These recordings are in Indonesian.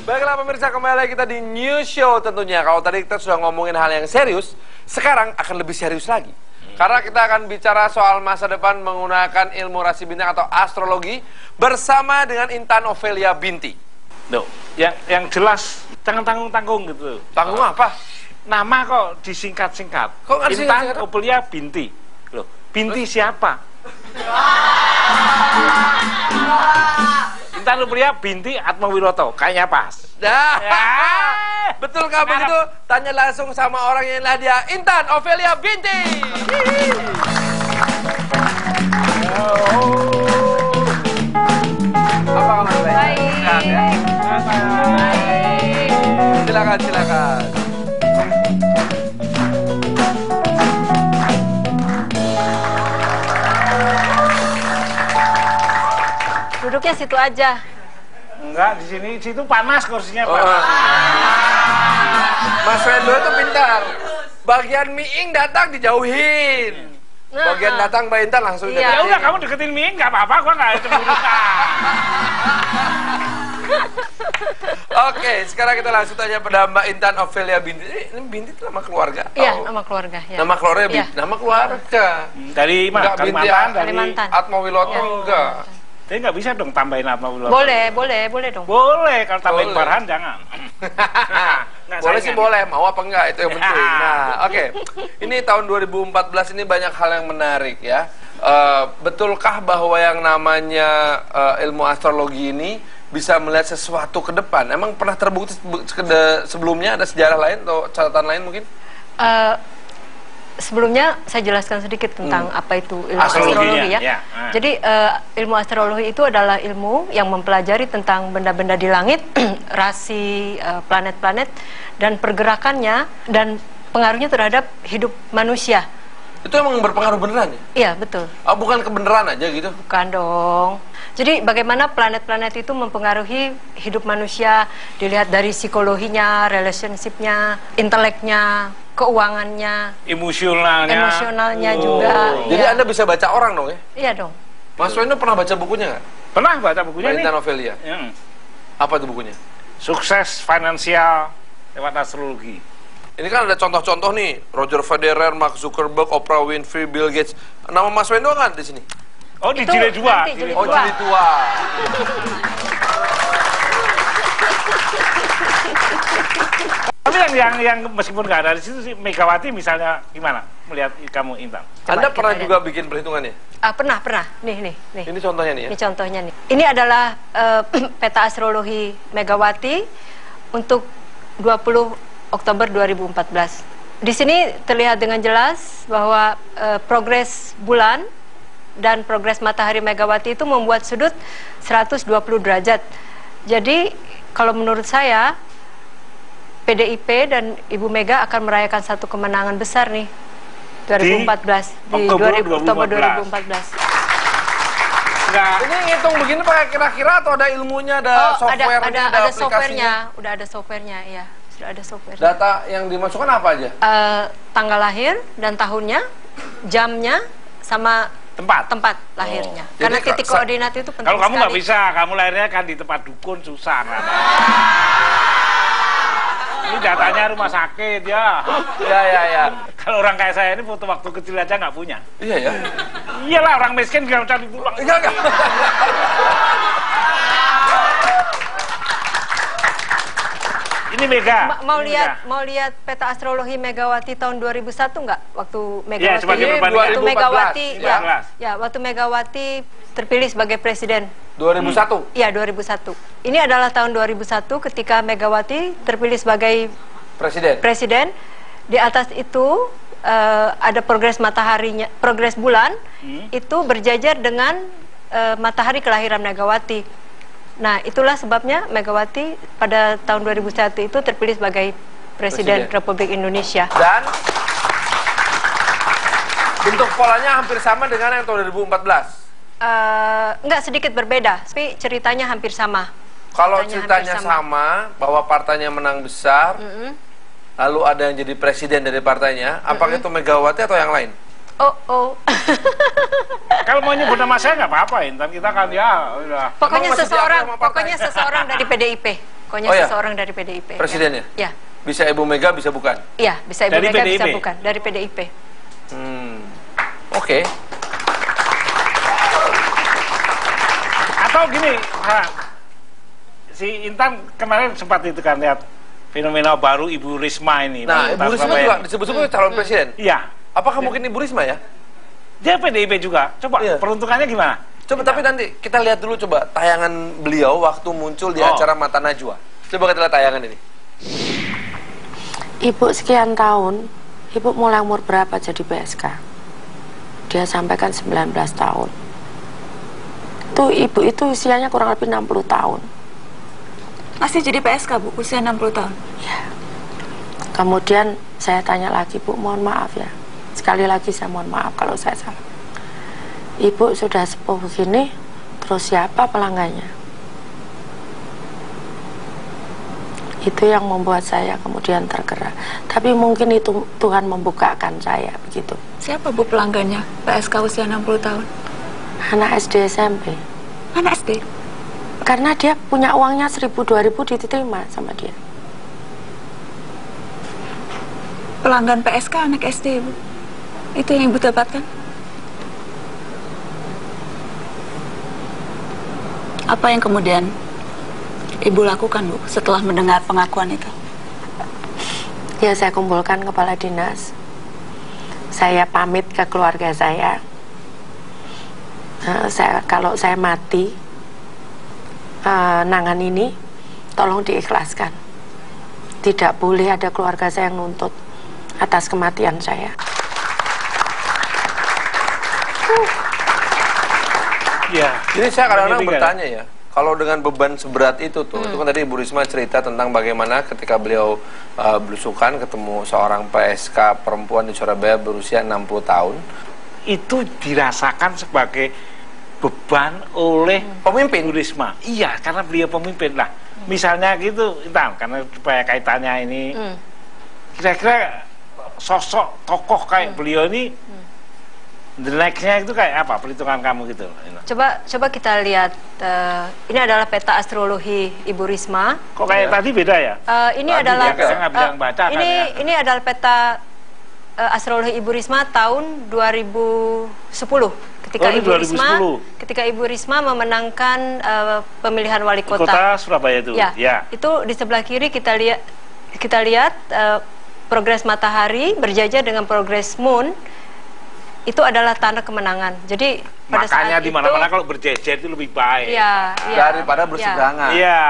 Baiklah pemirsa, kembali lagi kita di News Show tentunya. Kalau tadi kita sudah ngomongin hal yang serius, sekarang akan lebih serius lagi. Karena kita akan bicara soal masa depan menggunakan ilmu rasi bintang atau astrologi bersama dengan Intan Ofelia Binti. Loh, yang jelas jangan tanggung-tanggung gitu. Tanggung apa? Nama kok disingkat-singkat. Kok nggak disingkat-singkat? Intan Ofelia Binti. Loh, Binti siapa? Intan Ofelia Binti Atmawiloto. Kayaknya pas. Dah. Ya. Betulkah begitu? Tanya langsung sama orang yang lah dia, Intan Ofelia Binti. Apa kabar? Baik. Sehat ya? Baik. Silakan, silakan. Duduknya situ aja. Enggak, di sini situ panas kursinya, Pak. Mas Wendo itu pintar. Bagian miing datang dijauhin. Bagian datang Mbak Intan langsung Iya. Ya deketin. udah, kamu deketin Ming, nggak apa-apa, gua nggak cemburu. Oke, sekarang kita langsung tanya pada Mbak Intan Ofelia Binti. Ini Binti itu nama keluarga? Iya, Oh. nama keluarga. Ya. Nama keluarga Iya. Binti. Nama keluarga. Dari mana? Enggak, Binti Kalimantan, dari Kalimantan. Atmawiloto Iya. enggak. Jadi nggak bisa dong tambahin Atmawiloto. Boleh dong. Boleh, kalau tambahin Boleh. Farhan jangan. Nggak, Boleh saingan. sih boleh, mau apa enggak itu yang penting. Nah, oke. Ini tahun 2014 ini banyak hal yang menarik ya. Betulkah bahwa yang namanya ilmu astrologi ini bisa melihat sesuatu ke depan? Emang pernah terbukti sebelumnya ada sejarah lain atau catatan lain mungkin? Sebelumnya saya jelaskan sedikit tentang apa itu ilmu Astrologinya, astrologi ya. ya. Jadi ilmu astrologi itu adalah ilmu yang mempelajari tentang benda-benda di langit, rasi planet-planet dan pergerakannya dan pengaruhnya terhadap hidup manusia. Itu emang berpengaruh beneran ya? Iya, betul. Oh, bukan kebenaran aja gitu? Bukan dong. Jadi bagaimana planet-planet itu mempengaruhi hidup manusia, dilihat dari psikologinya, relationship-nya, inteleknya, keuangannya, emosionalnya juga. Jadi Iya. Anda bisa baca orang dong ya? Iya dong. Mas Wendo pernah baca bukunya nggak? Pernah baca bukunya Mbak nih. Intan Ofelia. Apa itu bukunya? Sukses finansial lewat astrologi. Ini kan ada contoh-contoh nih, Roger Federer, Mark Zuckerberg, Oprah Winfrey, Bill Gates. Nama Mas Wendo kan di sini? Oh, di Itu jilid 2. nanti jilid Oh, dua. jadi tua. Tapi yang meskipun nggak ada di situ sih, Megawati misalnya gimana melihat kamu, Intan? Anda kita pernah lihat. juga bikin perhitungannya? Pernah. Nih. Ini contohnya nih ya? Ini contohnya nih. Ini adalah peta astrologi Megawati untuk 20 Oktober 2014. Di sini terlihat dengan jelas bahwa progres bulan dan progres matahari Megawati itu membuat sudut 120 derajat. Jadi kalau menurut saya PDIP dan Ibu Mega akan merayakan satu kemenangan besar nih 2014 di Oktober 2014. Enggak. Ini ngitung begini pakai kira-kira atau ada ilmunya, ada software, ada aplikasinya? softwarenya, udah ada softwarenya, ya, sudah ada software. Data yang dimasukkan apa aja? Tanggal lahir dan tahunnya, jamnya, sama tempat lahirnya. Karena Jadi, titik koordinat itu penting Kalau kamu nggak sekali. bisa, kamu lahirnya kan di tempat dukun, susah kan? Ini datanya rumah sakit ya. Ya. Kalau orang kayak saya ini foto waktu kecil aja nggak punya. Iya ya. Iyalah, orang miskin nggak cari pulang. Enggak. Ini Mega. Mau lihat peta astrologi Megawati tahun 2001 nggak? Waktu Megawati. Iya, sebagai perbandingan. Waktu Megawati, 2014, ya, waktu Megawati terpilih sebagai presiden. 2001. Iya, 2001. Ini adalah tahun 2001 ketika Megawati terpilih sebagai presiden. Di atas itu ada progres mataharinya, progres bulan itu berjajar dengan matahari kelahiran Megawati. Nah, itulah sebabnya Megawati pada tahun 2001 itu terpilih sebagai presiden Republik Indonesia. Dan bentuk polanya hampir sama dengan yang tahun 2014. Enggak, sedikit berbeda, tapi ceritanya hampir sama. Kalau ceritanya sama, bahwa partainya menang besar, lalu ada yang jadi presiden dari partainya, apakah itu Megawati atau yang lain? Oh. Kalau mau nyebut nama saya nggak apa-apa, Intan. Kita kan ya udah. Pokoknya Emang masih seseorang, diakui sama partai? pokoknya seseorang dari PDIP. pokoknya Oh, ya? seseorang dari PDIP. Presidennya? Ya. Bisa Ibu Mega, bisa bukan? Iya, bisa Ibu Dari Mega, bisa PDIP? bukan. Dari PDIP. Oke. Atau gini, si Intan kemarin sempat itu kan lihat fenomena baru Ibu Risma ini. Nah, Ibu Risma juga disebut-sebut calon presiden. Iya. Apakah mungkin Ibu Risma ya? Dia PDIP juga. Coba Iya. peruntukannya gimana? Coba, tapi nanti kita lihat dulu coba tayangan beliau waktu muncul di acara Mata Najwa. Coba kita lihat tayangan ini. Ibu sekian tahun, Ibu mulai umur berapa jadi PSK? Dia sampaikan 19 tahun. Tuh Ibu itu usianya kurang lebih 60 tahun. Masih jadi PSK, Bu, usia 60 tahun? Ya. Kemudian saya tanya lagi, Bu, mohon maaf ya. Sekali lagi saya mohon maaf kalau saya salah. Ibu sudah sepuh begini, terus siapa pelanggannya? Itu yang membuat saya kemudian tergerak. Tapi mungkin itu Tuhan membukakan saya begitu. Siapa, Bu, pelanggannya PSK usia 60 tahun? Anak SD SMP. Anak SD? Karena dia punya uangnya 1.000-2.000 diterima sama dia. Pelanggan PSK anak SD, Bu. Itu yang Ibu dapatkan? Apa yang kemudian Ibu lakukan, Bu, setelah mendengar pengakuan itu? Ya, saya kumpulkan kepala dinas. Saya pamit ke keluarga saya. Kalau saya mati, nangan ini tolong diikhlaskan. Tidak boleh ada keluarga saya yang nuntut atas kematian saya. Iya. Jadi saya kadang-kadang Meninggal. bertanya ya, kalau dengan beban seberat itu tuh, itu kan tadi Ibu Risma cerita tentang bagaimana ketika beliau belusukan ketemu seorang PSK perempuan di Surabaya berusia 60 tahun. Itu dirasakan sebagai beban oleh Pemimpin. Ibu Risma. Iya, karena beliau pemimpin lah. Misalnya gitu, Intan, karena supaya kaitannya ini, kira-kira sosok tokoh kayak beliau ini, the next-nya itu kayak apa? Perhitungan kamu gitu. Coba kita lihat, ini adalah peta astrologi Ibu Risma. Kok kayak tadi beda ya? Ini Tadi adalah dia saya nggak bilang baca kan ya. ini adalah peta astrologi Ibu Risma tahun 2010. Ketika Oh, ini Ketika Ibu Risma memenangkan pemilihan wali Kota Surabaya itu. Ya, itu di sebelah kiri kita lihat progres matahari berjajar dengan progres moon. Itu adalah tanda kemenangan. Jadi pada Makanya saat di mana-mana kalau berjejer itu lebih baik. Iya, Daripada berseberangan. Iya.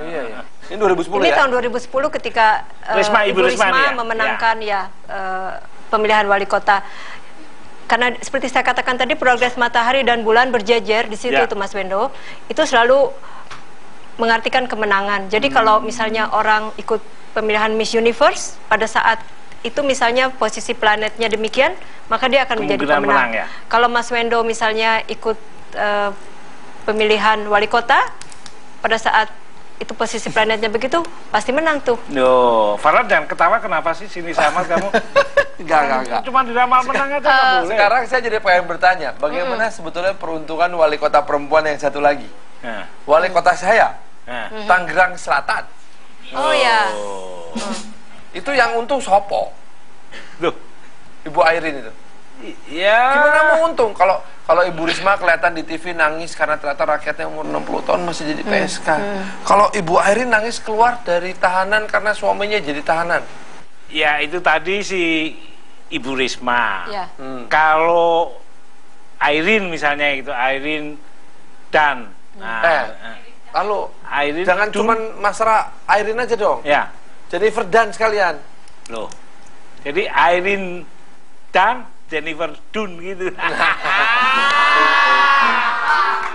Iya, iya. Ini 2010 ini ya? tahun 2010 ketika Ibu Risma nih ya? memenangkan pemilihan wali kota. Karena seperti saya katakan tadi, progres matahari dan bulan berjejer di situ Ya. itu Mas Wendo, itu selalu mengartikan kemenangan. Jadi kalau misalnya orang ikut pemilihan Miss Universe pada saat itu misalnya posisi planetnya demikian, maka dia akan menjadi Kemungkinan pemenang. menang ya? Kalau Mas Wendo misalnya ikut pemilihan wali kota pada saat itu posisi planetnya begitu, pasti menang tuh. Yo, Farad jangan ketawa, kenapa sih sini sama kamu? Enggak. Cuma di ramal menang aja nggak boleh. Sekarang saya jadi pengen bertanya, bagaimana sebetulnya peruntukan wali kota perempuan yang satu lagi? Nah, Wali kota saya, nah. Tangerang Selatan. Oh ya. Itu yang untung Sopo, Loh, Ibu Airin itu. ya. Gimana mau untung kalau Ibu Risma kelihatan di TV nangis karena ternyata rakyatnya umur 60 tahun masih jadi PSK. Kalau Ibu Airin nangis keluar dari tahanan karena suaminya jadi tahanan. Ya itu tadi si Ibu Risma. Ya. Kalau Airin misalnya gitu, Airin dan Lalu Airin jangan Dun. cuman masalah Airin aja dong. Ya, Jennifer Dan sekalian. loh. Jadi Airin dan Jennifer Dun gitu.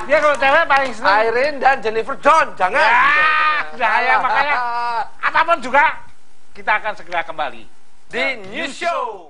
Dia kalau cewek paling seneng. Airin dan Jennifer John, jangan. Ya, makanya apapun juga kita akan segera kembali Di News Show.